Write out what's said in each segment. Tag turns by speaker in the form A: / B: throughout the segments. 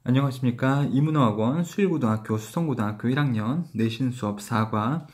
A: 안녕하십니까. 이문어학원 수일고등학교 수성고등학교 1학년 내신 수업 4과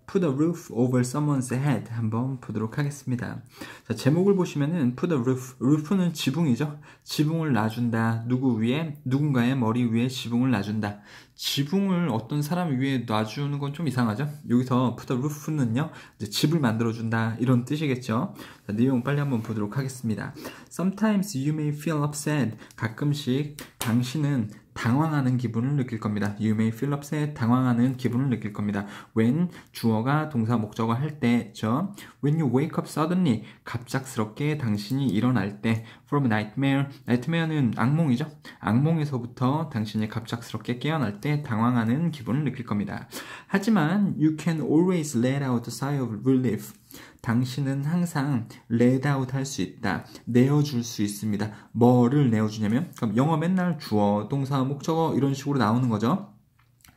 A: Put a roof over someone's head 한번 보도록 하겠습니다. 자, 제목을 보시면은 Put a roof, roof는 지붕이죠. 지붕을 놔준다. 누구 위에? 누군가의 머리 위에 지붕을 놔준다. 지붕을 어떤 사람 위에 놔주는 건 좀 이상하죠? 여기서 Put a roof는요, 이제 집을 만들어준다 이런 뜻이겠죠. 자, 내용 빨리 한번 보도록 하겠습니다. Sometimes you may feel upset. 가끔씩 당신은 당황하는 기분을 느낄 겁니다. You may feel upset. 당황하는 기분을 느낄 겁니다. When 주어가 동사 목적어 할 때죠. When you wake up suddenly. 갑작스럽게 당신이 일어날 때. From a nightmare. nightmare는 악몽이죠. 악몽에서부터 당신이 갑작스럽게 깨어날 때 당황하는 기분을 느낄 겁니다. 하지만 you can always let out a sigh of relief. 당신은 항상 let out 할 수 있다. 내어줄 수 있습니다. 뭐를 내어주냐면, 그럼 영어 맨날 주어, 동사, 목적어 이런 식으로 나오는 거죠.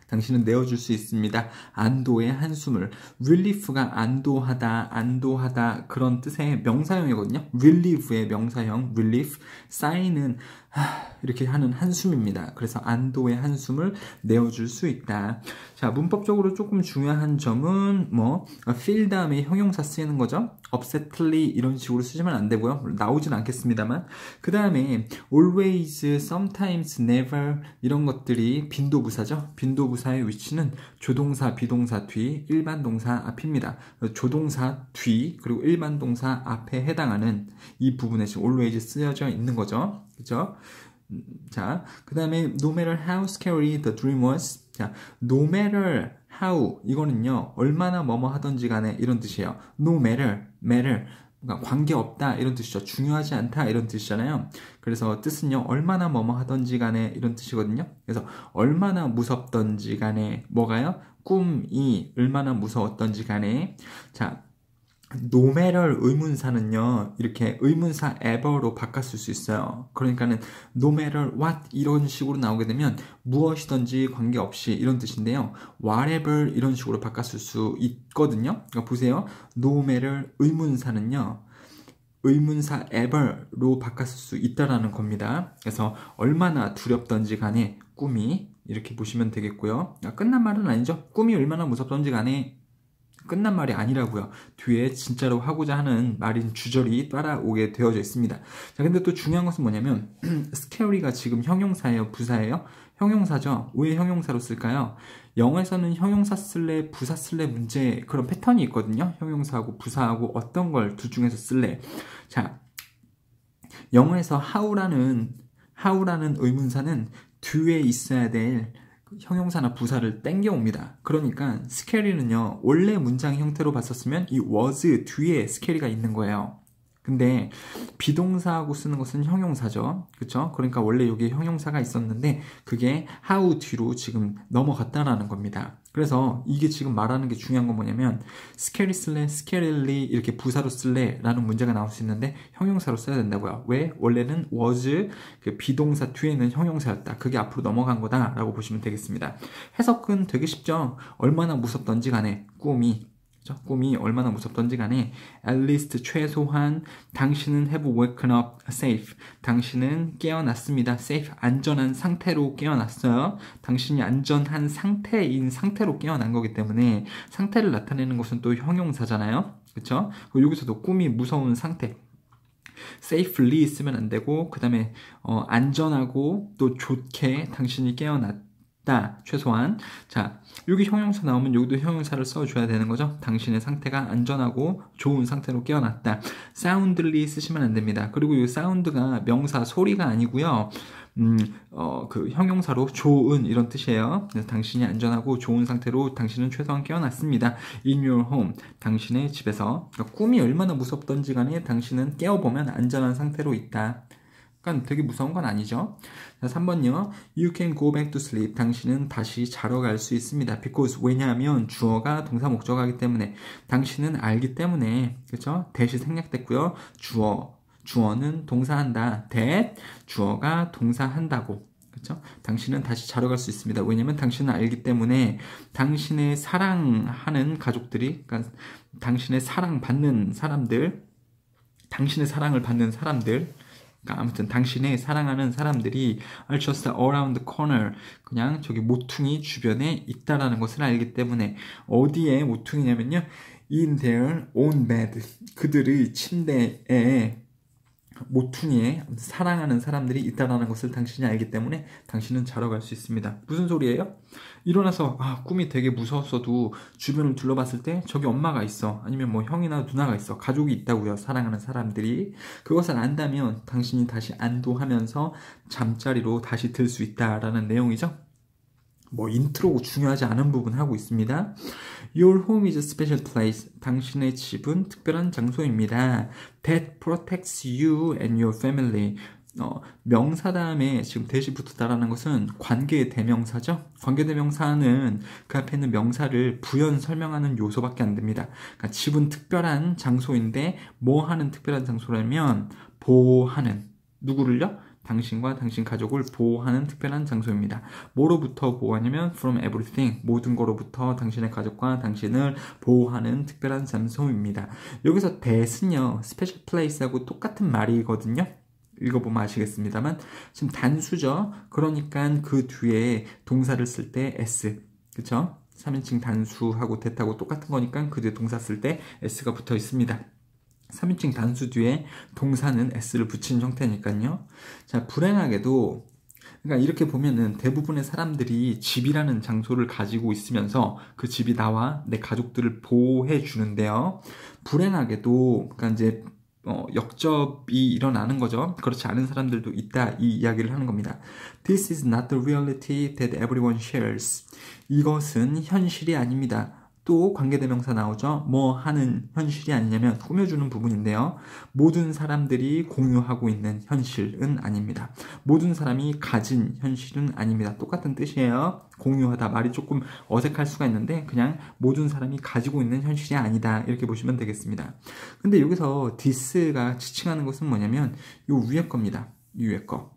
A: 당신은 내어줄 수 있습니다. 안도의 한숨을. relief가 안도하다 그런 뜻의 명사형이거든요. relieve의 명사형, relief. sigh는 이렇게 하는 한숨입니다. 그래서 안도의 한숨을 내어줄 수 있다. 자, 문법적으로 조금 중요한 점은 feel 다음에 형용사 쓰이는 거죠. upsetly 이런 식으로 쓰시면 안 되고요. 나오진 않겠습니다만. 그 다음에 always, sometimes, never 이런 것들이 빈도부사죠. 빈도부사의 위치는 조동사, 비동사 뒤, 일반 동사 앞입니다. 조동사 뒤 그리고 일반 동사 앞에 해당하는 이 부분에 지금 always 쓰여져 있는 거죠. 그죠? 자, 그 다음에 no matter how scary the dream was. 자, no matter how 이거는요, 얼마나 뭐뭐 하던지 간에 이런 뜻이에요. no matter, 그러니까 관계없다 이런 뜻이죠. 중요하지 않다 이런 뜻이잖아요. 그래서 뜻은요, 얼마나 뭐뭐 하던지 간에 이런 뜻이거든요. 그래서 얼마나 무섭던지 간에 뭐가요? 꿈이 얼마나 무서웠던지 간에. 자, no matter 의문사는요, 이렇게 의문사 ever로 바꿨을 수 있어요. 그러니까는 no matter what 이런 식으로 나오게 되면 무엇이든지 관계없이 이런 뜻인데요. whatever 이런 식으로 바꿨을 수 있거든요. 그러니까 보세요. no matter 의문사는요, 의문사 ever로 바꿨을 수 있다라는 겁니다. 그래서 얼마나 두렵던지 간에 꿈이 이렇게 보시면 되겠고요. 끝난 말은 아니죠. 꿈이 얼마나 무섭던지 간에 끝난 말이 아니라고요. 뒤에 진짜로 하고자 하는 말인 주절이 따라오게 되어져 있습니다. 자, 근데 또 중요한 것은 뭐냐면 scary가 지금 형용사예요, 부사예요? 형용사죠. 왜 형용사로 쓸까요? 영어에서는 형용사 쓸래, 부사 쓸래 문제 그런 패턴이 있거든요. 형용사하고 부사하고 어떤 걸 둘 중에서 쓸래. 자, 영어에서 how라는 의문사는 뒤에 있어야 될 형용사나 부사를 땡겨옵니다. 그러니까 scary는요, 원래 문장 형태로 봤었으면 이 was 뒤에 scary가 있는 거예요. 근데 비동사하고 쓰는 것은 형용사죠. 그쵸? 그러니까 원래 여기 형용사가 있었는데 그게 how 뒤로 지금 넘어갔다라는 겁니다. 그래서 이게 지금 말하는 게 중요한 건 뭐냐면 scary 쓸래, scarily 이렇게 부사로 쓸래 라는 문제가 나올 수 있는데 형용사로 써야 된다고요. 왜? 원래는 was 그 비동사 뒤에는 형용사였다. 그게 앞으로 넘어간 거다 라고 보시면 되겠습니다. 해석은 되게 쉽죠. 얼마나 무섭던지 간에 꿈이 얼마나 무섭던지 간에 at least 최소한 당신은 have woken up safe. 당신은 깨어났습니다. safe 안전한 상태로 깨어났어요. 당신이 안전한 상태로 깨어난 거기 때문에 상태를 나타내는 것은 또 형용사잖아요. 그쵸? 여기서도 꿈이 무서운 상태. safely 쓰면 안 되고 그 다음에 안전하고 또 좋게 당신이 깨어났다. 최소한. 자, 여기 형용사 나오면 여기도 형용사를 써줘야 되는 거죠. 당신의 상태가 안전하고 좋은 상태로 깨어났다. soundly 쓰시면 안 됩니다. 그리고 이 sound가 명사 소리가 아니고요. 그 형용사로 좋은 이런 뜻이에요. 그래서 당신이 안전하고 좋은 상태로 당신은 최소한 깨어났습니다. in your home. 당신의 집에서. 그러니까 꿈이 얼마나 무섭던지 간에 당신은 깨어보면 안전한 상태로 있다. 그러니까 되게 무서운 건 아니죠. 자, 3번요. You can go back to sleep. 당신은 다시 자러 갈 수 있습니다. Because 왜냐하면 주어가 동사 목적어이기 때문에 당신은 알기 때문에 그렇죠? that이 생략됐고요. 주어는 동사한다. that 주어가 동사한다고. 그렇죠? 당신은 다시 자러 갈 수 있습니다. 왜냐하면 당신은 알기 때문에 당신의 사랑하는 가족들이 그러니까 당신의 사랑받는 사람들 당신의 사랑을 받는 사람들 그러니까 아무튼 당신의 사랑하는 사람들이 are just around the corner. 그냥 저기 모퉁이 주변에 있다라는 것을 알기 때문에 어디에 모퉁이냐면요. in their own bed. 그들의 침대에 모퉁이에 사랑하는 사람들이 있다라는 것을 당신이 알기 때문에 당신은 자러 갈 수 있습니다. 무슨 소리예요? 일어나서 꿈이 되게 무서웠어도 주변을 둘러봤을 때 저기 엄마가 있어. 아니면 뭐 형이나 누나가 있어. 가족이 있다고요. 사랑하는 사람들이. 그것을 안다면 당신이 다시 안도하면서 잠자리로 다시 들 수 있다라는 내용이죠. 뭐 인트로 중요하지 않은 부분 하고 있습니다. Your home is a special place. 당신의 집은 특별한 장소입니다. That protects you and your family. 명사 다음에 지금 대시 붙었다라는 것은 관계 대명사죠. 관계 대명사는 그 앞에 있는 명사를 부연 설명하는 요소밖에 안 됩니다. 그러니까 집은 특별한 장소인데 뭐 하는 특별한 장소라면 보호하는 누구를요? 당신과 당신 가족을 보호하는 특별한 장소입니다. 뭐로부터 보호하냐면 from everything, 모든 거로부터 당신의 가족과 당신을 보호하는 특별한 장소입니다. 여기서 that은요, special place하고 똑같은 말이거든요. 읽어보면 아시겠습니다만 지금 단수죠. 그러니까 그 뒤에 동사를 쓸 때 s, 그쵸? 3인칭 단수하고 that하고 똑같은 거니까 그 뒤에 동사 쓸 때 s가 붙어 있습니다. 3인칭 단수 뒤에 동사는 s를 붙인 형태니까요. 자, 불행하게도 그러니까 이렇게 보면은 대부분의 사람들이 집이라는 장소를 가지고 있으면서 그 집이 나와 내 가족들을 보호해 주는데요. 불행하게도 그러니까 이제 역접이 일어나는 거죠. 그렇지 않은 사람들도 있다, 이 이야기를 하는 겁니다. This is not the reality that everyone shares. 이것은 현실이 아닙니다. 또 관계대명사 나오죠. 뭐 하는 현실이 아니냐면 꾸며주는 부분인데요. 모든 사람들이 공유하고 있는 현실은 아닙니다. 모든 사람이 가진 현실은 아닙니다. 똑같은 뜻이에요. 공유하다, 말이 조금 어색할 수가 있는데 그냥 모든 사람이 가지고 있는 현실이 아니다, 이렇게 보시면 되겠습니다. 근데 여기서 this가 지칭하는 것은 뭐냐면 요 위에 겁니다. 이 위에 거.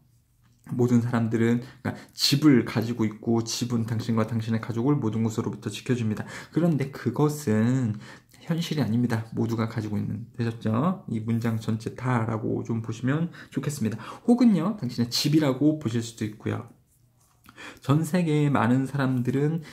A: 모든 사람들은 그러니까 집을 가지고 있고 집은 당신과 당신의 가족을 모든 것으로부터 지켜줍니다. 그런데 그것은 현실이 아닙니다. 모두가 가지고 있는. 되셨죠? 이 문장 전체 다라고 좀 보시면 좋겠습니다. 혹은요, 당신의 집이라고 보실 수도 있고요. 전 세계의 많은 사람들은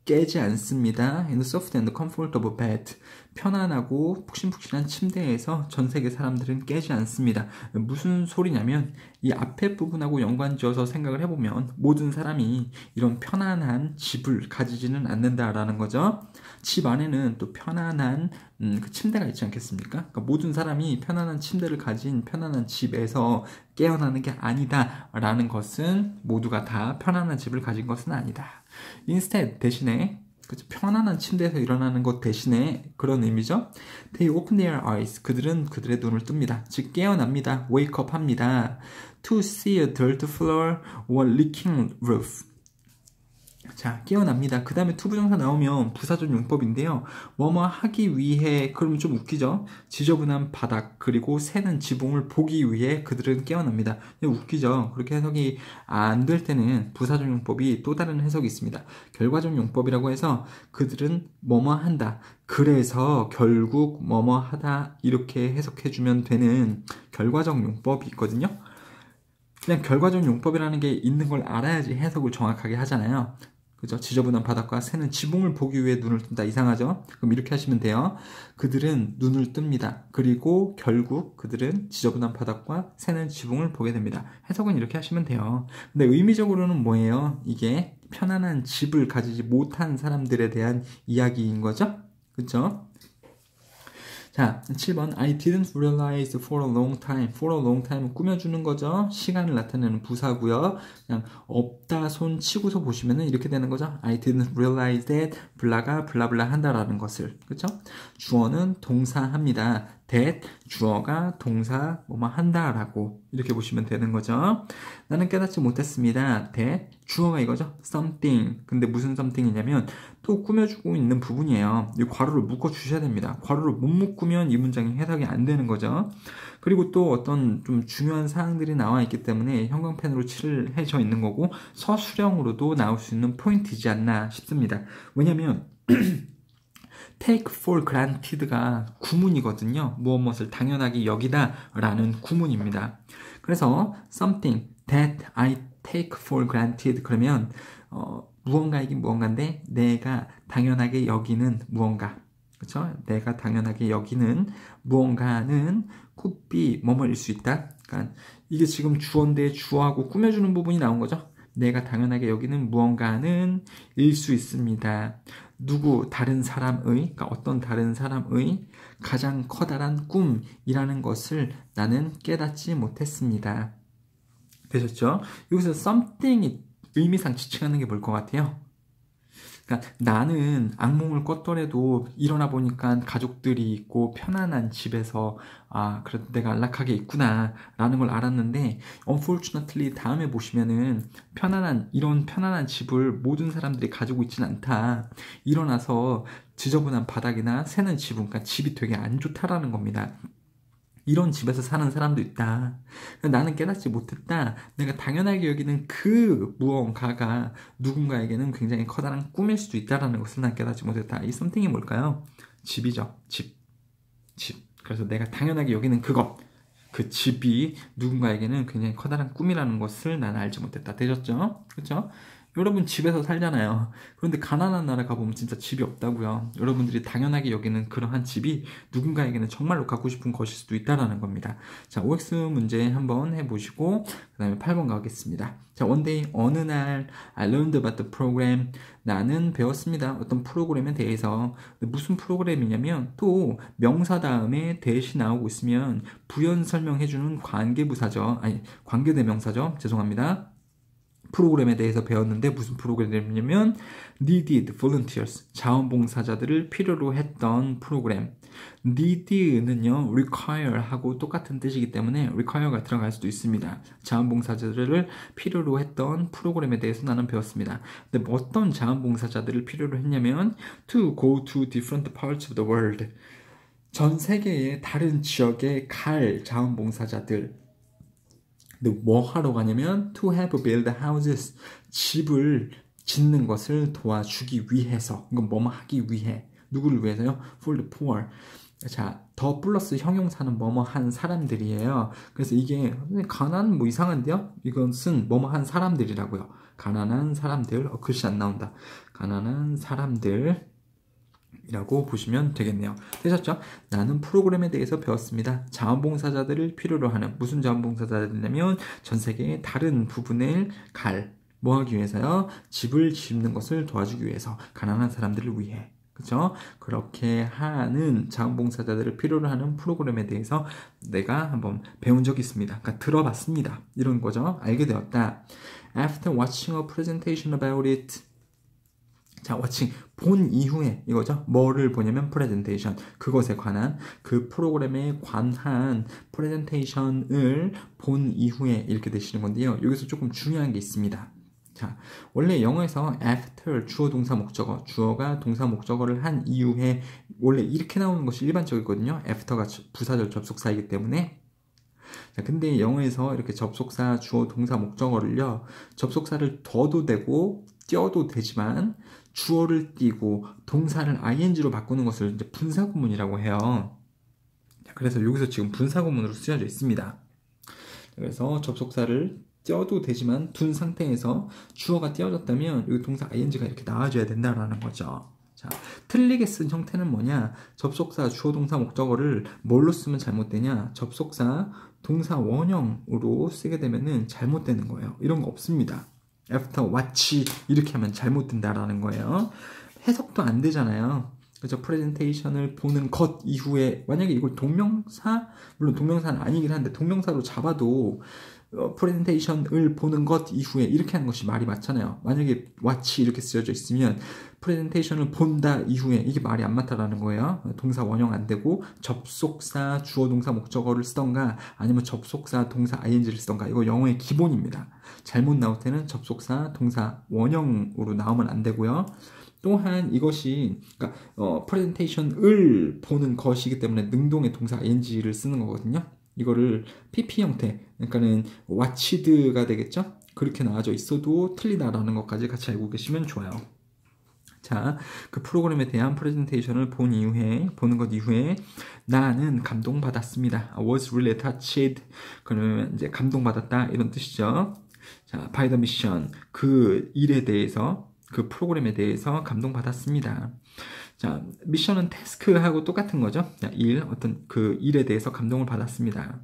A: 깨지 않습니다. In the soft and comfortable bed. 편안하고 푹신푹신한 침대에서 전 세계 사람들은 깨지 않습니다. 무슨 소리냐면 이 앞에 부분하고 연관지어서 생각을 해보면 모든 사람이 이런 편안한 집을 가지지는 않는다라는 거죠. 집 안에는 또 편안한 그 침대가 있지 않겠습니까? 그러니까 모든 사람이 편안한 침대를 가진 편안한 집에서 깨어나는 게 아니다라는 것은 모두가 다 편안한 집을 가진 것은 아니다. Instead, 대신에 그렇죠? 편안한 침대에서 일어나는 것 대신에 그런 의미죠. They open their eyes. 그들은 그들의 눈을 뜹니다. 즉 깨어납니다. Wake up 합니다. To see a dirt floor or leaking roof. 자, 깨어납니다. 그 다음에 투부정사 나오면 부사절 용법인데요. 뭐뭐 하기 위해, 그러면 좀 웃기죠? 지저분한 바닥, 그리고 새는 지붕을 보기 위해 그들은 깨어납니다. 웃기죠? 그렇게 해석이 안 될 때는 부사절 용법이 또 다른 해석이 있습니다. 결과적 용법이라고 해서 그들은 뭐뭐 한다. 그래서 결국 뭐뭐 하다, 이렇게 해석해주면 되는 결과적 용법이 있거든요. 그냥 결과적 용법이라는 게 있는 걸 알아야지 해석을 정확하게 하잖아요. 그죠? 지저분한 바닥과 새는 지붕을 보기 위해 눈을 뜬다. 이상하죠? 그럼 이렇게 하시면 돼요. 그들은 눈을 뜹니다. 그리고 결국 그들은 지저분한 바닥과 새는 지붕을 보게 됩니다. 해석은 이렇게 하시면 돼요. 근데 의미적으로는 뭐예요? 이게 편안한 집을 가지지 못한 사람들에 대한 이야기인 거죠? 그죠? 자, 7번 I didn't realize for a long time. For a long time은 꾸며주는 거죠. 시간을 나타내는 부사고요. 그냥 없다 손 치고서 보시면은 이렇게 되는 거죠. I didn't realize that 블라가 블라블라 한다라는 것을. 그렇죠? 주어는 동사합니다. that 주어가 동사 뭐뭐 한다라고 이렇게 보시면 되는 거죠. 나는 깨닫지 못했습니다. that 주어가 이거죠. something. 근데 무슨 something이냐면 또 꾸며주고 있는 부분이에요. 이 괄호를 묶어 주셔야 됩니다. 괄호를 못 묶으면 이 문장이 해석이 안 되는 거죠. 그리고 또 어떤 좀 중요한 사항들이 나와 있기 때문에 형광펜으로 칠해져 있는 거고 서술형으로도 나올 수 있는 포인트이지 않나 싶습니다. 왜냐면 take for granted가 구문이거든요. 무엇을 당연하게 여기다 라는 구문입니다. 그래서 something that I take for granted 그러면 무언가이긴 무언가인데 내가 당연하게 여기는 무언가, 그렇죠? 내가 당연하게 여기는 무언가는 could be 뭐뭐일 수 있다. 그러니까 이게 지금 주어인데 주어하고 꾸며주는 부분이 나온 거죠. 내가 당연하게 여기는 무언가는 일 수 있습니다. 누구 다른 사람의, 그러니까 어떤 다른 사람의 가장 커다란 꿈이라는 것을 나는 깨닫지 못했습니다. 되셨죠? 여기서 something이 의미상 지칭하는 게 뭘 것 같아요? 그러니까 나는 악몽을 꿨더라도 일어나 보니까 가족들이 있고 편안한 집에서 그래도 내가 안락하게 있구나 라는 걸 알았는데 unfortunately 다음에 보시면은 이런 편안한 집을 모든 사람들이 가지고 있지는 않다. 일어나서 지저분한 바닥이나 새는 지붕, 그러니까 집이 되게 안 좋다라는 겁니다. 이런 집에서 사는 사람도 있다. 나는 깨닫지 못했다. 내가 당연하게 여기는 그 무언가가 누군가에게는 굉장히 커다란 꿈일 수도 있다는 것을 난 깨닫지 못했다. 이 something이 뭘까요? 집이죠. 집. 그래서 내가 당연하게 여기는 그것. 그 집이 누군가에게는 굉장히 커다란 꿈이라는 것을 난 알지 못했다. 되셨죠? 그렇죠? 여러분 집에서 살잖아요. 그런데 가난한 나라 가보면 진짜 집이 없다고요. 여러분들이 당연하게 여기는 그러한 집이 누군가에게는 정말로 갖고 싶은 것일 수도 있다는 겁니다. 자, OX 문제 한번 해보시고 그 다음에 8번 가겠습니다. 자, one day, 어느 날 I learned about the program. 나는 배웠습니다. 어떤 프로그램에 대해서. 무슨 프로그램이냐면 또 명사 다음에 대시 나오고 있으면 부연 설명해주는 관계부사죠. 관계대명사죠. 죄송합니다. 프로그램에 대해서 배웠는데 무슨 프로그램이냐면 needed volunteers, 자원봉사자들을 필요로 했던 프로그램. need는요 require 하고 똑같은 뜻이기 때문에 require가 들어갈 수도 있습니다. 자원봉사자들을 필요로 했던 프로그램에 대해서 나는 배웠습니다. 근데 어떤 자원봉사자들을 필요로 했냐면 to go to different parts of the world, 전 세계의 다른 지역에 갈 자원봉사자들. 근데 뭐 하러 가냐면 to help build houses, 집을 짓는 것을 도와주기 위해서. 이건 뭐뭐 하기 위해. 누구를 위해서요? for the poor. 자, 더 플러스 형용사는 뭐뭐 한 사람들이에요. 그래서 이게 가난 뭐 이상한데요? 이것은 뭐뭐 한 사람들이라고요. 가난한 사람들. 글씨 안 나온다. 가난한 사람들 이라고 보시면 되겠네요. 되셨죠? 나는 프로그램에 대해서 배웠습니다. 자원봉사자들을 필요로 하는, 무슨 자원봉사자들이냐면 전 세계의 다른 부분을 뭐 하기 위해서요? 집을 짓는 것을 도와주기 위해서, 가난한 사람들을 위해. 그죠? 그렇게 하는 자원봉사자들을 필요로 하는 프로그램에 대해서 내가 한번 배운 적이 있습니다. 그러니까 들어봤습니다. 이런 거죠. 알게 되었다. After watching a presentation about it. 자, watching, 본 이후에 이거죠. 뭐를 보냐면 presentation, 그것에 관한, 그 프로그램에 관한 프레젠테이션을 본 이후에 이렇게 되시는 건데요. 여기서 조금 중요한 게 있습니다. 자, 원래 영어에서 after 주어 동사 목적어, 주어가 동사 목적어를 한 이후에 원래 이렇게 나오는 것이 일반적이거든요. after가 부사절 접속사이기 때문에. 자, 근데 영어에서 이렇게 접속사, 주어, 동사, 목적어를요, 접속사를 둬도 되고 띄어도 되지만 주어를 띄고 동사를 ing로 바꾸는 것을 이제 분사구문이라고 해요. 자, 그래서 여기서 지금 분사구문으로 쓰여져 있습니다. 그래서 접속사를 띄어도 되지만 둔 상태에서 주어가 띄어졌다면 여기 동사 ing가 이렇게 나와줘야 된다라는 거죠. 자, 틀리게 쓴 형태는 뭐냐? 접속사, 주어, 동사, 목적어를 뭘로 쓰면 잘못되냐? 접속사, 동사 원형으로 쓰게 되면은 잘못되는 거예요. 이런 거 없습니다. after watch 이렇게 하면 잘못된다라는 거예요. 해석도 안 되잖아요. 그래서 프레젠테이션을 보는 것 이후에 만약에 이걸 동명사, 물론 동명사는 아니긴 한데 동명사로 잡아도 프레젠테이션을 보는 것 이후에 이렇게 하는 것이 말이 맞잖아요. 만약에 watch 이렇게 쓰여져 있으면 프레젠테이션을 본다 이후에 이게 말이 안 맞다라는 거예요. 동사 원형 안 되고 접속사, 주어, 동사, 목적어를 쓰던가 아니면 접속사, 동사, ing를 쓰던가. 이거 영어의 기본입니다. 잘못 나올 때는 접속사, 동사, 원형으로 나오면 안 되고요. 또한 이것이 그러니까 프레젠테이션을 보는 것이기 때문에 능동의 동사 ing를 쓰는 거거든요. 이거를 PP 형태, 그러니까는 watched가 되겠죠? 그렇게 나와져 있어도 틀리다라는 것까지 같이 알고 계시면 좋아요. 자, 그 프로그램에 대한 프레젠테이션을 보는 것 이후에 나는 감동받았습니다. I was really touched. 그러면 이제 감동받았다 이런 뜻이죠. 자, by the mission. 그 일에 대해서, 그 프로그램에 대해서 감동받았습니다. 자, 미션은 태스크하고 똑같은 거죠. 자, 어떤 그 일에 대해서 감동을 받았습니다.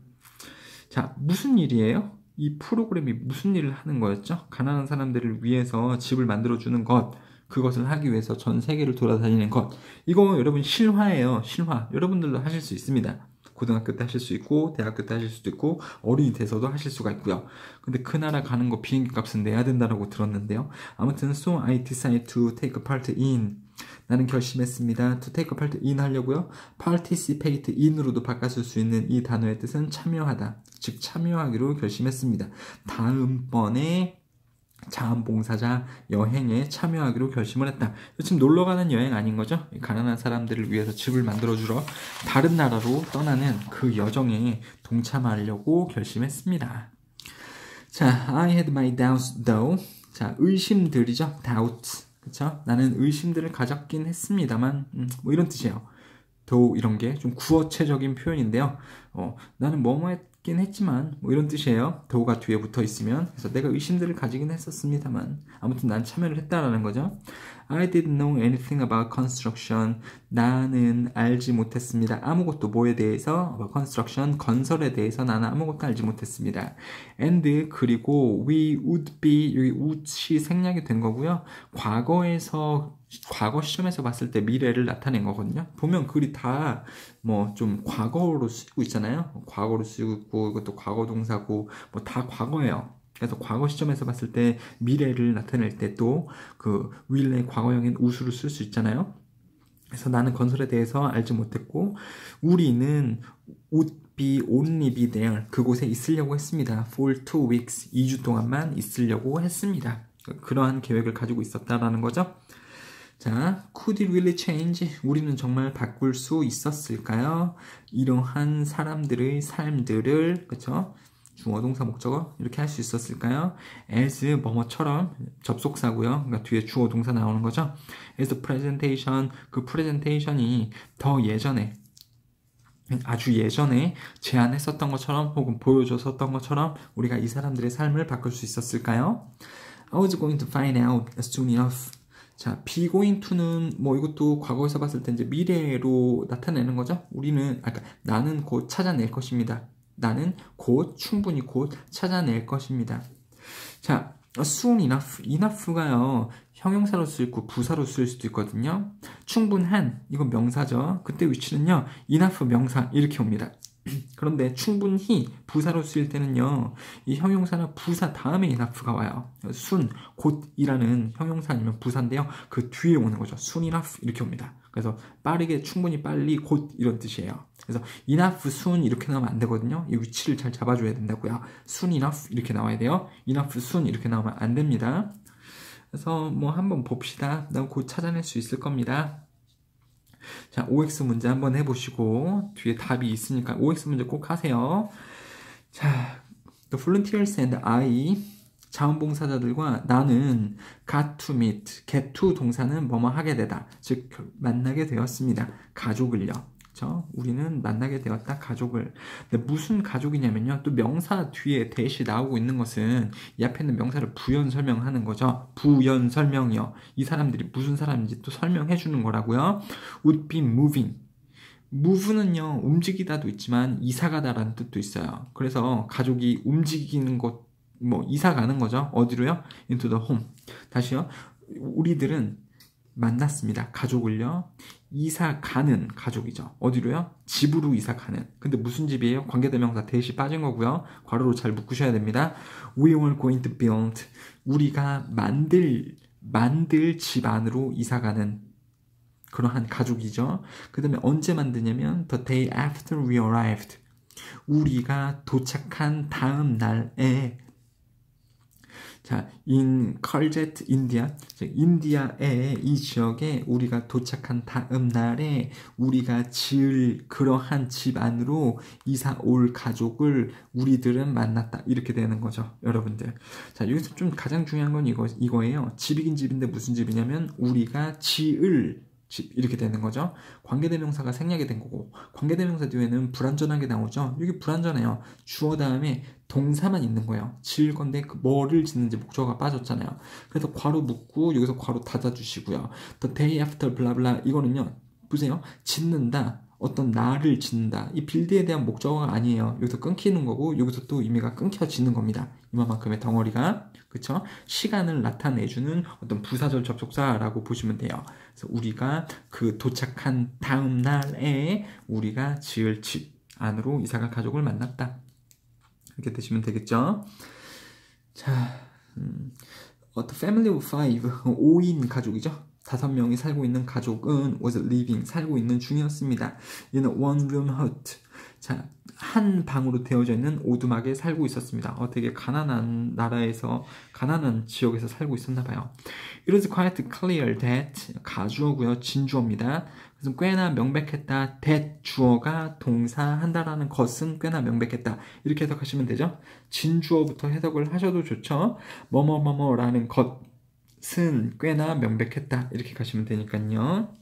A: 자, 무슨 일이에요? 이 프로그램이 무슨 일을 하는 거였죠? 가난한 사람들을 위해서 집을 만들어주는 것, 그것을 하기 위해서 전 세계를 돌아다니는 것. 이거 여러분 실화예요. 실화. 여러분들도 하실 수 있습니다. 고등학교 때 하실 수 있고, 대학교 때 하실 수도 있고, 어른이 돼서도 하실 수가 있고요. 근데 그 나라 가는 거 비행기 값은 내야 된다고 들었는데요. 아무튼 So I decided to take a part in. 나는 결심했습니다. To take a part in 하려고요. participate in으로도 바꿨을 수 있는 이 단어의 뜻은 참여하다. 즉 참여하기로 결심했습니다. 다음번에 자원봉사자 여행에 참여하기로 결심을 했다. 지금 놀러가는 여행 아닌 거죠? 가난한 사람들을 위해서 집을 만들어주러 다른 나라로 떠나는 그 여정에 동참하려고 결심했습니다. 자, I had my doubts though. 자, 의심들이죠. doubts. 그쵸? 나는 의심들을 가졌긴 했습니다만, 뭐 이런 뜻이에요. though 이런 게 좀 구어체적인 표현인데요. 나는 뭐뭐 했긴 했지만 뭐 이런 뜻이에요. though가 뒤에 붙어 있으면. 그래서 내가 의심들을 가지긴 했었습니다만 아무튼 난 참여를 했다라는 거죠. I didn't know anything about construction. 나는 알지 못했습니다. 아무것도 뭐에 대해서? construction, 건설에 대해서 나는 아무것도 알지 못했습니다. And 그리고 we would be, 여기 would이 생략이 된 거고요. 과거 시점에서 봤을 때 미래를 나타낸 거거든요. 보면 글이 다 뭐 좀 과거로 쓰고 있잖아요. 과거로 쓰고 있고 이것도 과거 동사고 뭐 다 과거예요. 그래서 과거 시점에서 봤을 때 미래를 나타낼 때 또 그 will의 과거형인 would를 쓸 수 있잖아요. 그래서 나는 건설에 대해서 알지 못했고 우리는 would be only be there 그곳에 있으려고 했습니다. For 2 weeks 2주 동안만 있으려고 했습니다. 그러한 계획을 가지고 있었다라는 거죠. 자, could it really change? 우리는 정말 바꿀 수 있었을까요? 이러한 사람들의 삶들을, 그쵸? 주어, 동사, 목적어 이렇게 할 수 있었을까요? as 뭐뭐처럼 접속사고요. 그러니까 뒤에 주어, 동사 나오는 거죠. as the presentation, 그 프레젠테이션이 더 예전에 아주 예전에 제안했었던 것처럼 혹은 보여줬었던 것처럼 우리가 이 사람들의 삶을 바꿀 수 있었을까요? I was going to find out soon enough. 자, be going to는 뭐 이것도 과거에서 봤을 때 이제 미래로 나타내는 거죠. 나는 곧 찾아낼 것입니다. 나는 충분히 곧 찾아낼 것입니다. 자, soon enough, enough가요. 형용사로 쓰이고 부사로 쓰일 수도 있거든요. 충분한, 이건 명사죠. 그때 위치는요. enough 명사 이렇게 옵니다. 그런데 충분히 부사로 쓰일 때는요. 이 형용사나 부사 다음에 enough가 와요. soon, 곧이라는 형용사 아니면 부사인데요. 그 뒤에 오는 거죠. soon enough 이렇게 옵니다. 그래서 빠르게, 충분히, 빨리, 곧 이런 뜻이에요. 그래서 enough, soon 이렇게 나오면 안 되거든요. 이 위치를 잘 잡아줘야 된다고요. soon enough 이렇게 나와야 돼요. enough, soon 이렇게 나오면 안 됩니다. 그래서 뭐 한번 봅시다. 난 곧 찾아낼 수 있을 겁니다. 자, OX 문제 한번 해보시고 뒤에 답이 있으니까 OX 문제 꼭 하세요. 자, the volunteers and I 자원봉사자들과 나는 got to meet, get to 동사는 뭐뭐 하게 되다. 즉 만나게 되었습니다. 가족을요. 그렇죠? 우리는 만나게 되었다. 가족을. 근데 무슨 가족이냐면요. 또 명사 뒤에 대시 나오고 있는 것은 이 앞에 있는 명사를 부연 설명하는 거죠. 부연 설명이요. 이 사람들이 무슨 사람인지 또 설명해 주는 거라고요. would be moving. move는요. 움직이다도 있지만 이사 가다라는 뜻도 있어요. 그래서 가족이 움직이는 것, 뭐 이사 가는 거죠. 어디로요? into the home. 다시요. 우리들은 만났습니다. 가족을요. 이사 가는 가족이죠. 어디로요? 집으로 이사 가는. 근데 무슨 집이에요? 관계대명사 대시 빠진 거고요. 괄호로 잘 묶으셔야 됩니다. We were going to build. 우리가 만들 집 안으로 이사 가는 그러한 가족이죠. 그 다음에 언제 만드냐면 the day after we arrived. 우리가 도착한 다음 날에 자, in Kharjet, India. 즉, 인디아의 이 지역에 우리가 도착한 다음 날에 우리가 지을 그러한 집 안으로 이사 올 가족을 우리들은 만났다. 이렇게 되는 거죠, 여러분들. 자, 여기서 좀 가장 중요한 건 이거예요. 집이긴 집인데 무슨 집이냐면 우리가 지을 집 이렇게 되는 거죠. 관계대명사가 생략이 된 거고 관계대명사 뒤에는 불완전하게 나오죠. 여기 불완전해요. 주어 다음에 동사만 있는 거예요. 지을 건데 그 뭐를 짓는지 목적어가 빠졌잖아요. 그래서 괄호 묶고 여기서 괄호 닫아주시고요. The day after 블라블라 이거는요. 보세요. 짓는다. 어떤 날을 짓는다. 이 빌드에 대한 목적어가 아니에요. 여기서 끊기는 거고 여기서 또 의미가 끊겨지는 겁니다. 이만큼의 덩어리가 그쵸? 시간을 나타내주는 어떤 부사절 접속사라고 보시면 돼요. 그래서 우리가 그 도착한 다음 날에 우리가 지을 집 안으로 이사갈 가족을 만났다. 이렇게 되시면 되겠죠? 자, The family of 5인 가족이죠. 5명이 살고 있는 가족은 was living, 살고 있는 중이었습니다. in a one-room hut. 자, 한 방으로 되어져 있는 오두막에 살고 있었습니다. 되게 가난한 나라에서, 가난한 지역에서 살고 있었나 봐요. It was quite clear that, 가주어고요, 진주어입니다. 그래서 꽤나 명백했다. that 주어가 동사한다라는 것은 꽤나 명백했다. 이렇게 해석하시면 되죠. 진주어부터 해석을 하셔도 좋죠. 뭐뭐뭐뭐라는 것은 꽤나 명백했다. 이렇게 가시면 되니까요.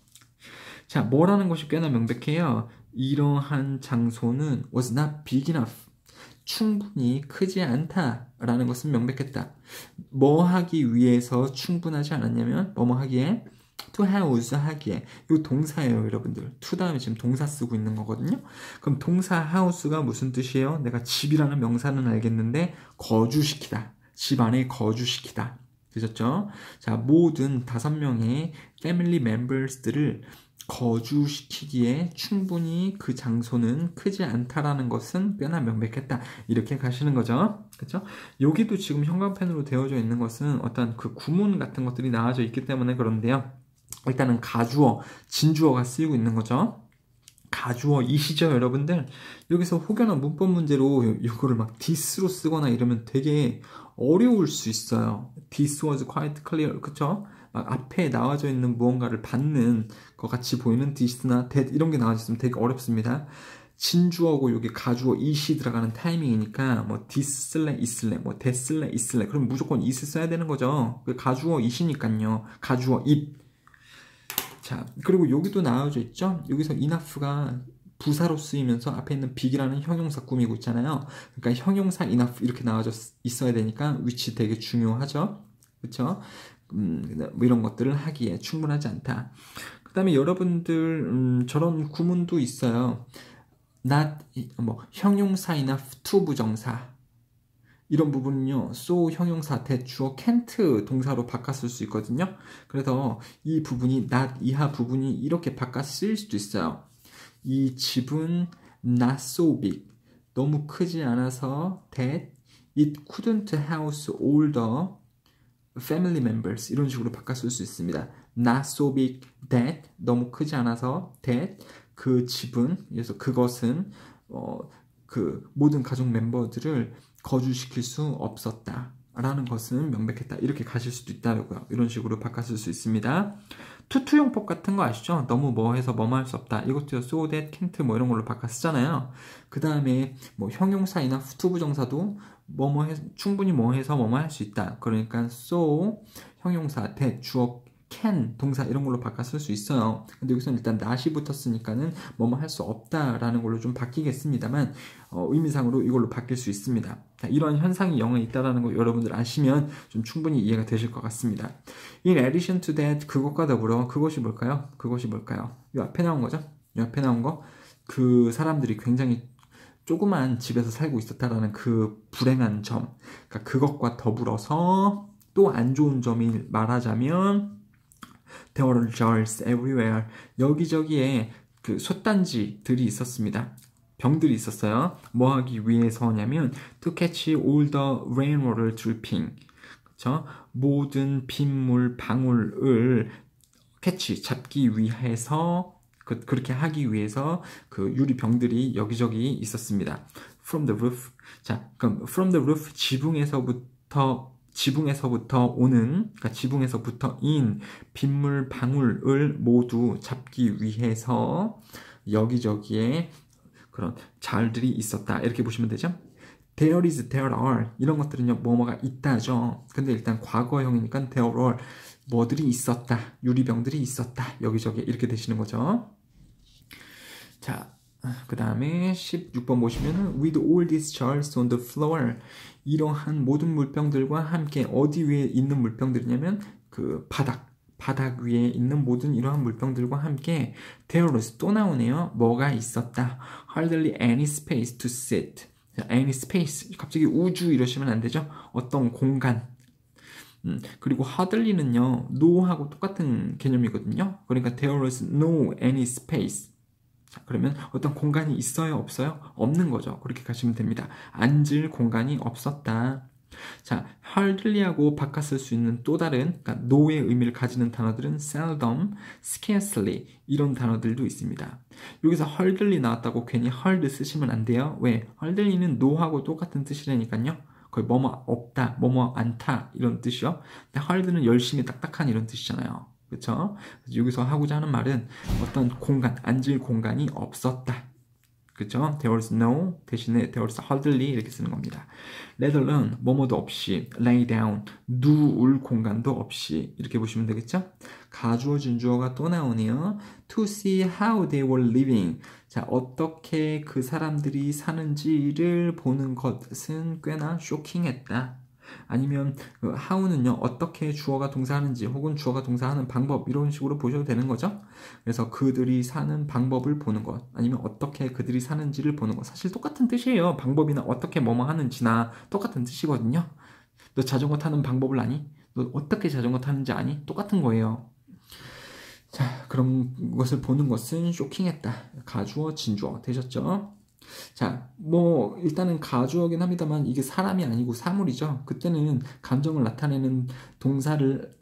A: 자, 뭐라는 것이 꽤나 명백해요. 이러한 장소는 was not big enough. 충분히 크지 않다라는 것은 명백했다. 뭐 하기 위해서 충분하지 않았냐면 뭐뭐 하기에 to house 하기에 이 동사예요, 여러분들. to 다음에 지금 동사 쓰고 있는 거거든요. 그럼 동사 house가 무슨 뜻이에요? 내가 집이라는 명사는 알겠는데 거주시키다. 집 안에 거주시키다. 되셨죠? 자, 모든 5명의 패밀리 멤버스들을 거주시키기에 충분히 그 장소는 크지 않다라는 것은 꽤나 명백했다. 이렇게 가시는 거죠. 그렇죠? 여기도 지금 형광펜으로 되어져 있는 것은 어떤 그 구문 같은 것들이 나와져 있기 때문에 그런데요. 일단은 가주어, 진주어가 쓰이고 있는 거죠. 가주어 이시죠, 여러분들? 여기서 혹여나 문법 문제로 이거를 막 this로 쓰거나 이러면 되게 어려울 수 있어요. This was quite clear. 그쵸? 막 앞에 나와져 있는 무언가를 받는 것 같이 보이는 this나 that 이런 게 나와져 있으면 되게 어렵습니다. 진주어고 여기 가주어 it이 들어가는 타이밍이니까 뭐 this 쓸래 있을래 뭐 that 쓸래 있을래 그럼 무조건 it을 써야 되는 거죠. 가주어 it이니까요. 가주어 it. 자, 그리고 여기도 나와져 있죠? 여기서 enough가 부사로 쓰이면서 앞에 있는 big이라는 형용사 꾸미고 있잖아요. 그러니까 형용사 enough 이렇게 나와져 있어야 되니까 which 되게 중요하죠. 그렇죠? 뭐 이런 것들을 하기에 충분하지 않다. 그 다음에 여러분들 저런 구문도 있어요. not 뭐 형용사 enough to 부정사 이런 부분은요, so 형용사 대주어 can't 동사로 바꿨을 수 있거든요. 그래서 이 부분이 not 이하 부분이 이렇게 바꿔 쓰일 수도 있어요. 이 집은 not so big, 너무 크지 않아서 that it couldn't house all the family members 이런 식으로 바꿔 쓸 수 있습니다. not so big that 너무 크지 않아서 that 그 집은 그래서 그것은 그 모든 가족 멤버들을 거주시킬 수 없었다 라는 것은 명백했다. 이렇게 가실 수도 있다고요. 이런 식으로 바꿨을 수 있습니다. 투투용법 같은 거 아시죠? 너무 뭐 해서 뭐뭐 할 수 없다. 이것도 so that, can't 뭐 이런 걸로 바꿔 쓰잖아요. 그 다음에 뭐 형용사이나 후투부정사도 뭐뭐 해 충분히 뭐 해서 뭐뭐 할 수 있다. 그러니까 so 형용사 that 주어 can 동사 이런 걸로 바꿔 쓸 수 있어요. 근데 여기서는 일단 not이 붙었으니까는 뭐뭐 할 수 없다라는 걸로 좀 바뀌겠습니다만 의미상으로 이걸로 바뀔 수 있습니다. 이런 현상이 영어에 있다라는 거 여러분들 아시면 좀 충분히 이해가 되실 것 같습니다. In addition to that 그것과 더불어 그것이 뭘까요? 그것이 뭘까요? 이 앞에 나온 거죠? 이 앞에 나온 거 그 사람들이 굉장히 조그만 집에서 살고 있었다라는 그 불행한 점 그러니까 그것과 더불어서 또 안 좋은 점이 말하자면 There were jars everywhere. 여기저기에 그 솥단지들이 있었습니다. 병들이 있었어요. 뭐 하기 위해서냐면 to catch all the rainwater dripping. 그쵸? 모든 빗물 방울을 catch 잡기 위해서 그렇게 하기 위해서 그 유리병들이 여기저기 있었습니다. From the roof. 자, 그럼 from the roof 지붕에서부터 지붕에서부터 오는, 그러니까 지붕에서부터인 빗물 방울을 모두 잡기 위해서 여기저기에 그런 자들이 있었다. 이렇게 보시면 되죠. There is, there are 이런 것들은요 뭐뭐가 있다죠. 근데 일단 과거형이니까 there are 뭐들이 있었다. 유리병들이 있었다. 여기저기 이렇게 되시는 거죠. 자, 그 다음에 16번 보시면은 with all these jars on the floor 이러한 모든 물병들과 함께 어디 위에 있는 물병들이냐면 그 바닥 위에 있는 모든 이러한 물병들과 함께 there was 또 나오네요. 뭐가 있었다. hardly any space to sit. any space 갑자기 우주 이러시면 안 되죠. 어떤 공간. 그리고 hardly는요 no하고 똑같은 개념이거든요. 그러니까 there was no any space. 자, 그러면 어떤 공간이 있어요? 없어요? 없는 거죠. 그렇게 가시면 됩니다. 앉을 공간이 없었다. 자, hardly하고 바꿨을 수 있는 또 다른 그러니까 no의 의미를 가지는 단어들은 seldom, scarcely 이런 단어들도 있습니다. 여기서 hardly 나왔다고 괜히 hard 쓰시면 안 돼요. 왜? hardly는 no하고 똑같은 뜻이라니까요. 거의 뭐뭐 없다, 뭐뭐 않다 이런 뜻이요. 근데 hard는 열심히 딱딱한 이런 뜻이잖아요. 그렇죠? 여기서 하고자 하는 말은 어떤 공간, 앉을 공간이 없었다. 그렇죠? There was no 대신에 there was hardly 이렇게 쓰는 겁니다. Let alone 뭐뭐도 없이 lay down 누울 공간도 없이 이렇게 보시면 되겠죠? 가주어 진주어가 또 나오네요. To see how they were living. 자, 어떻게 그 사람들이 사는지를 보는 것은 꽤나 쇼킹했다. 아니면 how는요 어떻게 주어가 동사하는지 혹은 주어가 동사하는 방법 이런 식으로 보셔도 되는 거죠. 그래서 그들이 사는 방법을 보는 것 아니면 어떻게 그들이 사는지를 보는 것 사실 똑같은 뜻이에요. 방법이나 어떻게 뭐뭐 하는지나 똑같은 뜻이거든요. 너 자전거 타는 방법을 아니? 너 어떻게 자전거 타는지 아니? 똑같은 거예요. 자, 그런 것을 보는 것은 쇼킹했다. 가주어 진주어 되셨죠? 자, 뭐 일단은 가주어긴 합니다만 이게 사람이 아니고 사물이죠. 그때는 감정을 나타내는 동사를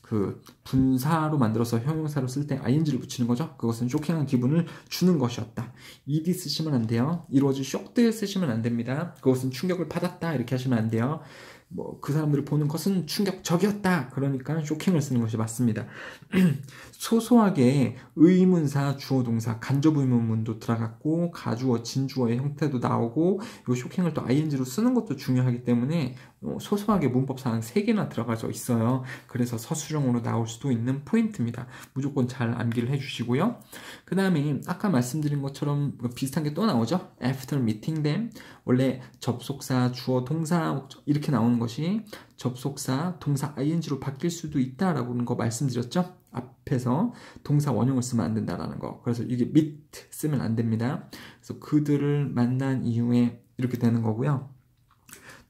A: 그 분사로 만들어서 형용사로 쓸 때 ing를 붙이는 거죠. 그것은 쇼킹한 기분을 주는 것이었다. ed 쓰시면 안 돼요. 이루어질 shocked 쓰시면 안 됩니다. 그것은 충격을 받았다 이렇게 하시면 안 돼요. 뭐 그 사람들을 보는 것은 충격적이었다. 그러니까 쇼킹을 쓰는 것이 맞습니다. 소소하게 의문사, 주어, 동사, 간접 의문문도 들어갔고 가주어, 진주어의 형태도 나오고 이 쇼킹을 또 ing로 쓰는 것도 중요하기 때문에 소소하게 문법상 3개나 들어가져 있어요. 그래서 서술형으로 나올 수도 있는 포인트입니다. 무조건 잘 암기를 해주시고요. 그 다음에 아까 말씀드린 것처럼 비슷한 게 또 나오죠. After meeting them 원래 접속사, 주어, 동사 이렇게 나오는 것이 접속사, 동사 ing로 바뀔 수도 있다라는 거 말씀드렸죠. 앞에서 동사 원형을 쓰면 안 된다라는 거. 그래서 이게 meet 쓰면 안 됩니다. 그래서 그들을 만난 이후에 이렇게 되는 거고요.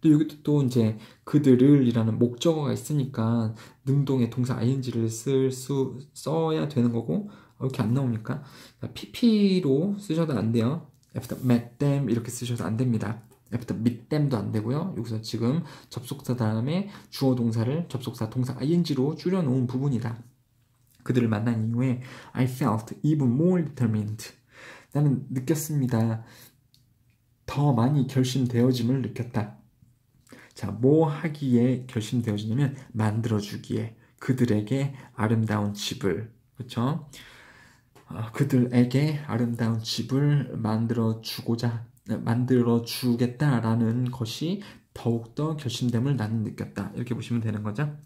A: 또 여기도 또 이제 그들을 이라는 목적어가 있으니까 능동의 동사 ing를 써야 되는 거고 이렇게 안 나옵니까? pp로 쓰셔도 안 돼요. After met them 이렇게 쓰셔도 안 됩니다. After meet them도 안 되고요. 여기서 지금 접속사 다음에 주어 동사를 접속사 동사 ing로 줄여놓은 부분이다. 그들을 만난 이후에 I felt even more determined. 나는 느꼈습니다. 더 많이 결심되어짐을 느꼈다. 자, 뭐 하기에 결심되어지냐면 만들어주기에 그들에게 아름다운 집을 그렇죠? 그들에게 아름다운 집을 만들어주겠다라는 것이 더욱더 결심됨을 나는 느꼈다. 이렇게 보시면 되는 거죠.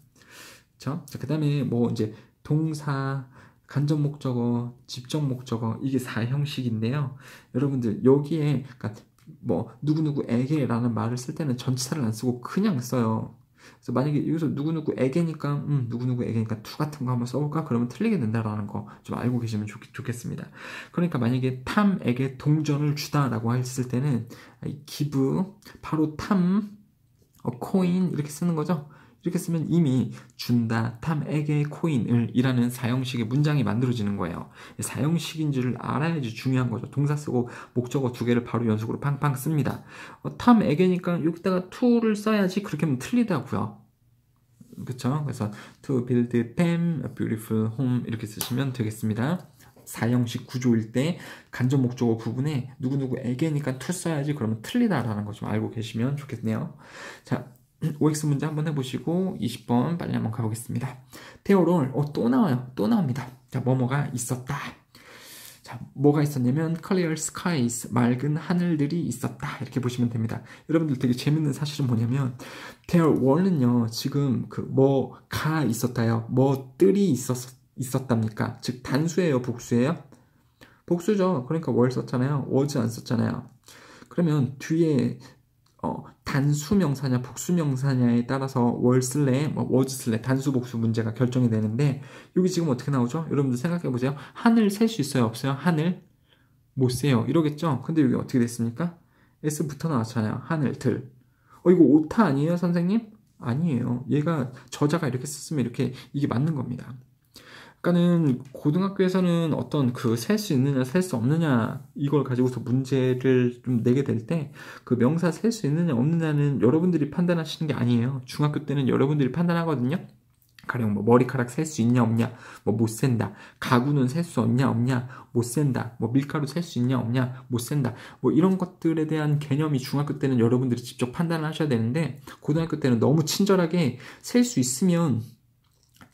A: 그렇죠? 자, 그 다음에 뭐 이제 동사, 간접 목적어, 직접 목적어 이게 4형식인데요. 여러분들 여기에 그러니까 뭐 누구누구에게라는 말을 쓸 때는 전치사를 안 쓰고 그냥 써요. 그래서 만약에 여기서 누구누구에게니까 누구누구에게니까 to 같은 거 한번 써볼까? 그러면 틀리게 된다라는 거 좀 알고 계시면 좋겠습니다. 그러니까 만약에 탐에게 동전을 주다라고 했을 때는 give 바로 탐 coin 이렇게 쓰는 거죠. 이렇게 쓰면 이미 준다, 탐에게 코인을 이라는 사형식의 문장이 만들어지는 거예요. 사형식인지를 알아야지 중요한 거죠. 동사 쓰고 목적어 2개를 바로 연속으로 팡팡 씁니다. 탐에게니까 여기다가 to를 써야지 그렇게 하면 틀리다고요. 그쵸? 그래서 to build them a beautiful home 이렇게 쓰시면 되겠습니다. 사형식 구조일 때 간접 목적어 부분에 누구누구에게니까 to 써야지 그러면 틀리다라는 거 좀 알고 계시면 좋겠네요. 자, OX 문제 한번 해보시고 20번 빨리 한번 가보겠습니다. 테오롤, 또 나와요. 또 나옵니다. 자, 뭐뭐가 있었다. 자, 뭐가 있었냐면 clear skies, 맑은 하늘들이 있었다. 이렇게 보시면 됩니다. 여러분들 되게 재밌는 사실은 뭐냐면 there were는요, 지금 그 뭐가 있었다요. 뭐들이 있었답니까? 즉 단수예요, 복수예요? 복수죠. 그러니까 were 썼잖아요. was 안 썼잖아요. 그러면 뒤에 단수 명사냐 복수 명사냐에 따라서 were 쓸래 was 쓸래 단수 복수 문제가 결정이 되는데 여기 지금 어떻게 나오죠? 여러분들 생각해 보세요. 하늘 셀 수 있어요? 없어요? 하늘 못 세요. 이러겠죠? 근데 여기 어떻게 됐습니까? S부터 나왔잖아요. 하늘들. 이거 오타 아니에요, 선생님? 아니에요. 얘가 저자가 이렇게 썼으면 이렇게 이게 맞는 겁니다. 그러니까는 고등학교에서는 어떤 그 셀 수 있느냐 셀 수 없느냐 이걸 가지고서 문제를 좀 내게 될 때 그 명사 셀 수 있느냐 없느냐는 여러분들이 판단하시는 게 아니에요. 중학교 때는 여러분들이 판단하거든요. 가령 뭐 머리카락 셀 수 있냐 없냐 뭐 못 센다. 가구는 셀 수 없냐 없냐 못 센다. 뭐 밀가루 셀 수 있냐 없냐 못 센다. 뭐 이런 것들에 대한 개념이 중학교 때는 여러분들이 직접 판단을 하셔야 되는데 고등학교 때는 너무 친절하게 셀 수 있으면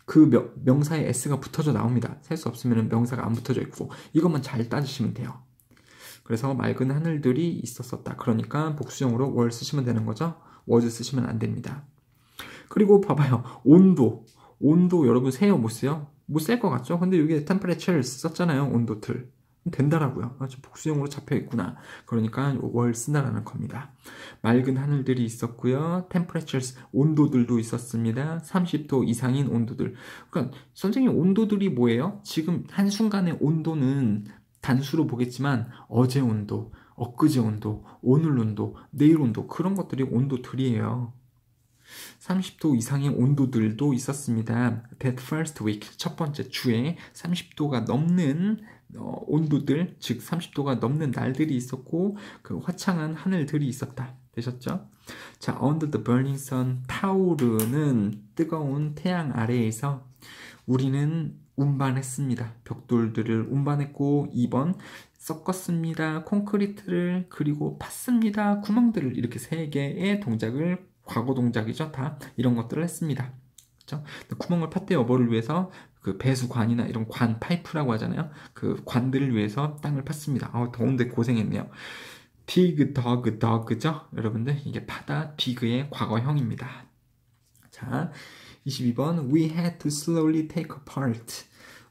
A: 그 명사에 s가 붙어져 나옵니다. 셀 수 없으면 명사가 안 붙어져 있고 이것만 잘 따지시면 돼요. 그래서 맑은 하늘들이 있었었다. 그러니까 복수형으로 were 쓰시면 되는 거죠. was 쓰시면 안 됩니다. 그리고 봐봐요. 온도 여러분 세요 못 세요? 못 셀 것 같죠? 근데 여기 temperature 썼잖아요. 온도들. 된다라고요. 복수형으로 잡혀 있구나. 그러니까 were 쓴다라는 겁니다. 맑은 하늘들이 있었고요. temperatures 온도들도 있었습니다. 30도 이상인 온도들. 그러니까 선생님 온도들이 뭐예요? 지금 한순간의 온도는 단수로 보겠지만 어제 온도, 엊그제 온도, 오늘 온도, 내일 온도 그런 것들이 온도들이에요. 30도 이상의 온도들도 있었습니다. That first week, 첫 번째 주에 30도가 넘는 온도들, 즉 30도가 넘는 날들이 있었고 그 화창한 하늘들이 있었다. 되셨죠? 자, under the burning sun, 타오르는 뜨거운 태양 아래에서 우리는 운반했습니다. 벽돌들을 운반했고 2번 섞었습니다. 콘크리트를 그리고 팠습니다. 구멍들을 이렇게 3개의 동작을 과거 동작이죠. 다 이런 것들을 했습니다. 그렇죠? 구멍을 팠대요. 뭐를 위해서? 그 배수관이나 이런 관 파이프라고 하잖아요. 그 관들을 위해서 땅을 팠습니다. 더운데 고생했네요. dig, dug죠? 여러분들 이게 파다, dig의 과거형입니다. 자, 22번 We had to slowly take apart.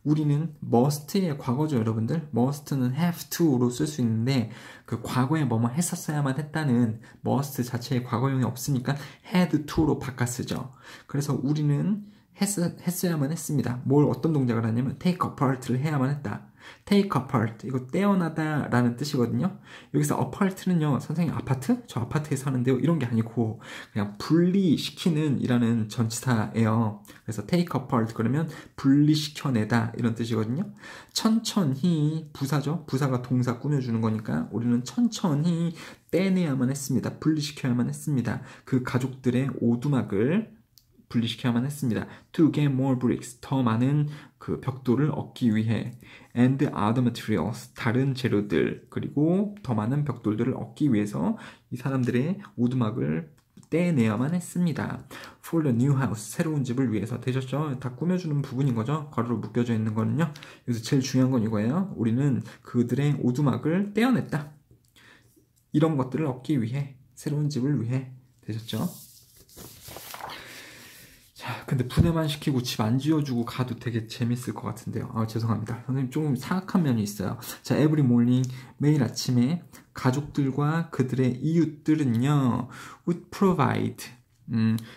A: 우리는 must의 과거죠, 여러분들. must는 have to로 쓸 수 있는데 그 과거에 뭐뭐 했었어야만 했다는 must 자체의 과거형이 없으니까 had to로 바꿔 쓰죠. 그래서 우리는 했어야만 했습니다. 뭘 어떤 동작을 하냐면 take apart를 해야만 했다. take apart 이거 떼어나다 라는 뜻이거든요. 여기서 apart는요 선생님 아파트? 저 아파트에 사는데요 이런 게 아니고 그냥 분리시키는 이라는 전치사예요. 그래서 take apart 그러면 분리시켜내다 이런 뜻이거든요. 천천히 부사죠. 부사가 동사 꾸며주는 거니까 우리는 천천히 떼내야만 했습니다. 분리시켜야만 했습니다. 그 가족들의 오두막을 분리시켜야만 했습니다. To get more bricks, 더 많은 그 벽돌을 얻기 위해 and other materials, 다른 재료들 그리고 더 많은 벽돌들을 얻기 위해서 이 사람들의 오두막을 떼내야만 했습니다. For the new house, 새로운 집을 위해서. 되셨죠? 다 꾸며주는 부분인 거죠. 괄호로 묶여져 있는 거는요. 여기서 제일 중요한 건 이거예요. 우리는 그들의 오두막을 떼어냈다. 이런 것들을 얻기 위해, 새로운 집을 위해. 되셨죠? 자, 근데 분해만 시키고 집 안 지어주고 가도 되게 재밌을 것 같은데요. 죄송합니다. 선생님 조금 사악한 면이 있어요. 자, every morning, 매일 아침에 가족들과 그들의 이웃들은요, would provide,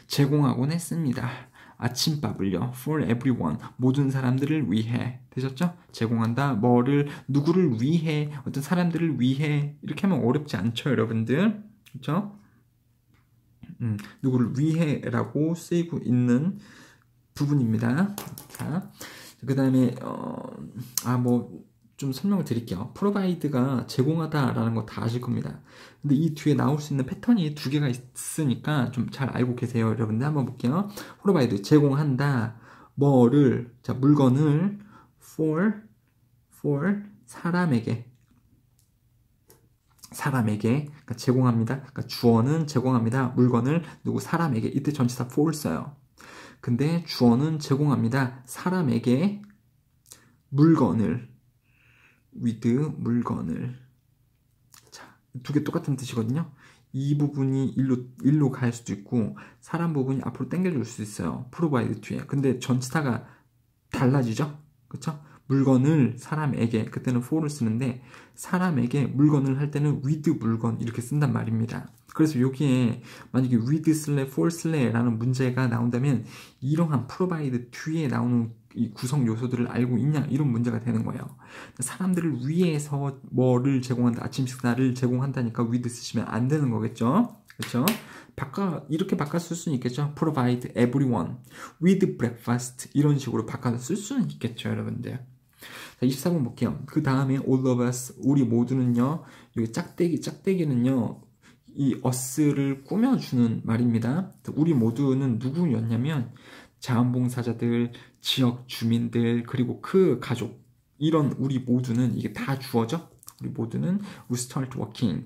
A: 제공하곤 했습니다. 아침밥을요, for everyone, 모든 사람들을 위해. 되셨죠? 제공한다. 뭐를, 누구를 위해, 어떤 사람들을 위해. 이렇게 하면 어렵지 않죠, 여러분들? 그렇죠? 누구를 위해라고 쓰이고 있는 부분입니다. 자, 그 다음에 좀 설명을 드릴게요. provide가 제공하다라는 거 다 아실 겁니다. 근데 이 뒤에 나올 수 있는 패턴이 2개가 있으니까 좀 잘 알고 계세요. 여러분들 한번 볼게요. provide 제공한다. 뭐를, 자, 물건을 for 사람에게 사람에게 그러니까 제공합니다. 그러니까 주어는 제공합니다. 물건을 누구 사람에게 이때 전치사 for 써요. 근데 주어는 제공합니다. 사람에게 물건을 with 물건을 자, 두 개 똑같은 뜻이거든요. 이 부분이 일로 갈 수도 있고 사람 부분이 앞으로 당겨줄 수도 있어요. provide 뒤에. 근데 전치사가 달라지죠? 그쵸? 물건을 사람에게 그때는 for를 쓰는데 사람에게 물건을 할 때는 with 물건 이렇게 쓴단 말입니다. 그래서 여기에 만약에 with 쓸래 for 쓸래 라는 문제가 나온다면 이러한 provide 뒤에 나오는 이 구성 요소들을 알고 있냐 이런 문제가 되는 거예요. 사람들을 위해서 뭐를 제공한다 아침 식사를 제공한다니까 with 쓰시면 안 되는 거겠죠. 그렇죠? 이렇게 바꿔 쓸 수는 있겠죠. provide everyone with breakfast 이런 식으로 바꿔서 쓸 수는 있겠죠, 여러분들. 자, 24번 볼게요. 그 다음에 all of us 우리 모두는요. 여기 짝대기는요. 이 us를 꾸며주는 말입니다. 우리 모두는 누구였냐면 자원봉사자들, 지역 주민들, 그리고 그 가족 이런 우리 모두는 이게 다 주어져. 우리 모두는 we start working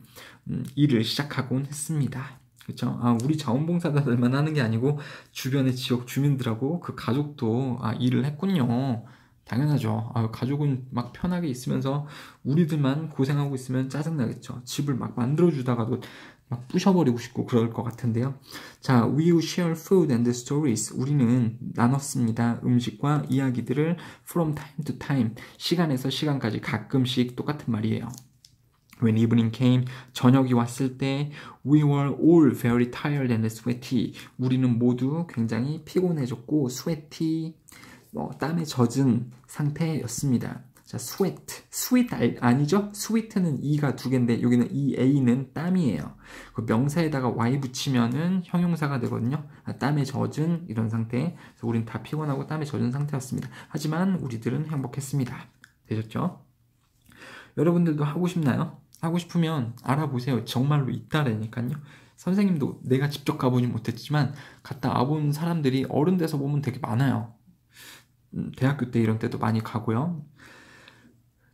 A: 일을 시작하곤 했습니다. 그렇죠? 우리 자원봉사자들만 하는 게 아니고 주변의 지역 주민들하고 그 가족도 일을 했군요. 당연하죠. 가족은 막 편하게 있으면서 우리들만 고생하고 있으면 짜증나겠죠. 집을 막 만들어주다가도 막 부셔버리고 싶고 그럴 것 같은데요. 자, we share food and stories. 우리는 나눴습니다. 음식과 이야기들을 from time to time. 시간에서 시간까지 가끔씩 똑같은 말이에요. When evening came, 저녁이 왔을 때 we were all very tired and sweaty. 우리는 모두 굉장히 피곤해졌고 sweaty, 땀에 젖은 상태였습니다. 자, sweat 아니죠? sweet는 e가 두 개인데 여기는 ea는 땀이에요. 그 명사에다가 y 붙이면은 형용사가 되거든요. 땀에 젖은 이런 상태. 그래서 우린 다 피곤하고 땀에 젖은 상태였습니다. 하지만 우리들은 행복했습니다. 되셨죠? 여러분들도 하고 싶나요? 하고 싶으면 알아보세요. 정말로 있다라니까요. 선생님도 내가 직접 가보지 못했지만 갔다 와본 사람들이 어른 돼서 보면 되게 많아요. 대학교 때 이런 때도 많이 가고요.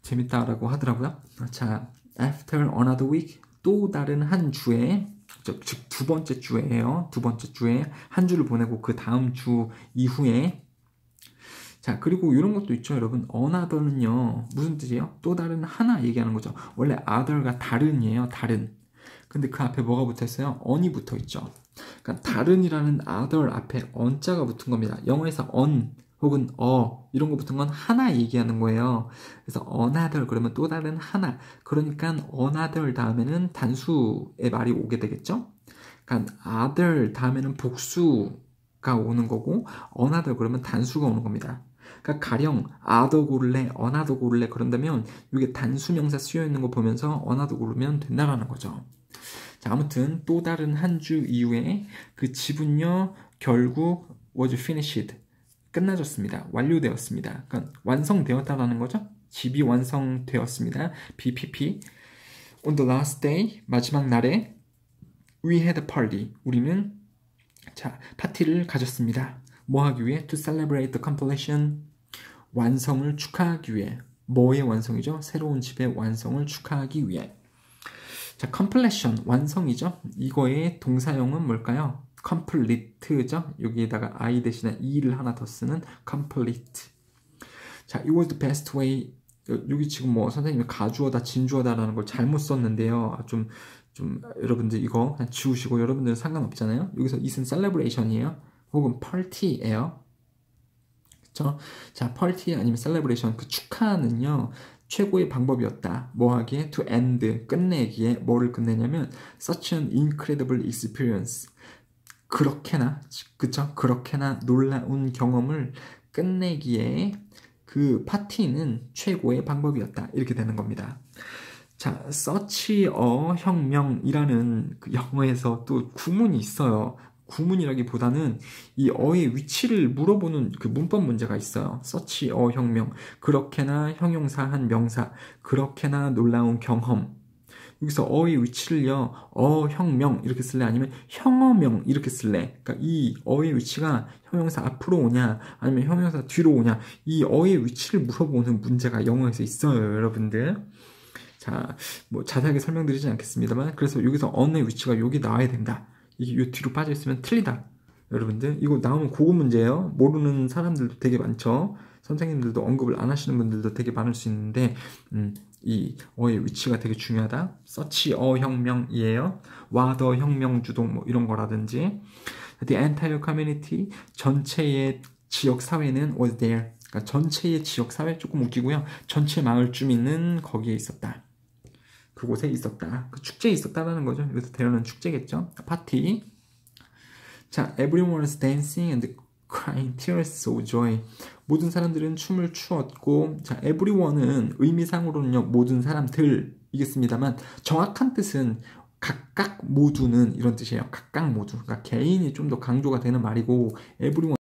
A: 재밌다라고 하더라고요. 자, after another week 또 다른 한 주에 즉 두 번째 주에요. 두 번째 주에 한 주를 보내고 그 다음 주 이후에 자, 그리고 이런 것도 있죠, 여러분. another는요, 무슨 뜻이에요? 또 다른 하나 얘기하는 거죠. 원래 other가 다른이에요, 다른. 근데 그 앞에 뭐가 붙어 있어요? on이 붙어 있죠. 그러니까 다른이라는 other 앞에 on자가 붙은 겁니다. 영어에서 on 혹은 이런 거 붙은 건 하나 얘기하는 거예요. 그래서 another 그러면 또 다른 하나. 그러니까 another 다음에는 단수의 말이 오게 되겠죠? 그러니까 other 다음에는 복수가 오는 거고 another 그러면 단수가 오는 겁니다. 그러니까 가령 other 고를래, another 고를래 그런다면 이게 단수명사 쓰여 있는 거 보면서 another 고르면 된다라는 거죠. 자, 아무튼 또 다른 한 주 이후에 그 집은요 결국 was finished 끝나졌습니다. 완료되었습니다. 그러니까 완성되었다라는 거죠. 집이 완성되었습니다. BPP on the last day 마지막 날에 we had a party 우리는 자 파티를 가졌습니다. 뭐 하기 위해? To celebrate the completion 완성을 축하하기 위해 뭐의 완성이죠? 새로운 집의 완성을 축하하기 위해 자 completion 완성이죠. 이거의 동사형은 뭘까요? complete죠. 여기에다가 I 대신에 e를 하나 더 쓰는 complete. 자, it was the best way. 여기 지금 뭐 선생님이 가주어다, 진주어다라는 걸 잘못 썼는데요. 좀 여러분들 이거 그냥 지우시고 여러분들은 상관없잖아요. 여기서 it은 celebration이에요. 혹은 party예요. 그렇죠? 자, party 아니면 celebration 그 축하는요. 최고의 방법이었다. 뭐 하기에? to end 끝내기에 뭐를 끝내냐면 such an incredible experience. 그렇게나 그쵸? 그렇게나 놀라운 경험을 끝내기에 그 파티는 최고의 방법이었다. 이렇게 되는 겁니다. 자, such a 혁명이라는 그 영어에서 또 구문이 있어요. 구문이라기보다는 이 어의 위치를 물어보는 그 문법 문제가 있어요. such a 혁명, 그렇게나 형용사한 명사, 그렇게나 놀라운 경험. 여기서 어의 위치를요, 혁명 이렇게 쓸래? 아니면 형어명 이렇게 쓸래? 그러니까 이 어의 위치가 형용사 앞으로 오냐, 아니면 형용사 뒤로 오냐, 이 어의 위치를 물어보는 문제가 영어에서 있어요, 여러분들. 자, 뭐 자세하게 설명드리진 않겠습니다만, 그래서 여기서 on의 위치가 여기 나와야 된다. 이게 요 뒤로 빠져 있으면 틀리다. 여러분들 이거 나오면 고급 문제예요. 모르는 사람들도 되게 많죠. 선생님들도 언급을 안 하시는 분들도 되게 많을 수 있는데 이 어의 위치가 되게 중요하다. 서치 어 혁명이에요. 와더 혁명 주동 뭐 이런 거라든지. The entire community 전체의 지역 사회는 was there. 그러니까 전체의 지역 사회 조금 웃기고요. 전체 마을 주민은 거기에 있었다. 그곳에 있었다. 그 축제에 있었다라는 거죠. 여기서 대여는 축제겠죠. 파티. 자, everyone was dancing and crying tears of joy. 모든 사람들은 춤을 추었고, 자, everyone은 의미상으로는요, 모든 사람들이겠습니다만, 정확한 뜻은 각각 모두는 이런 뜻이에요. 각각 모두. 그러니까 개인이 좀 더 강조가 되는 말이고, everyone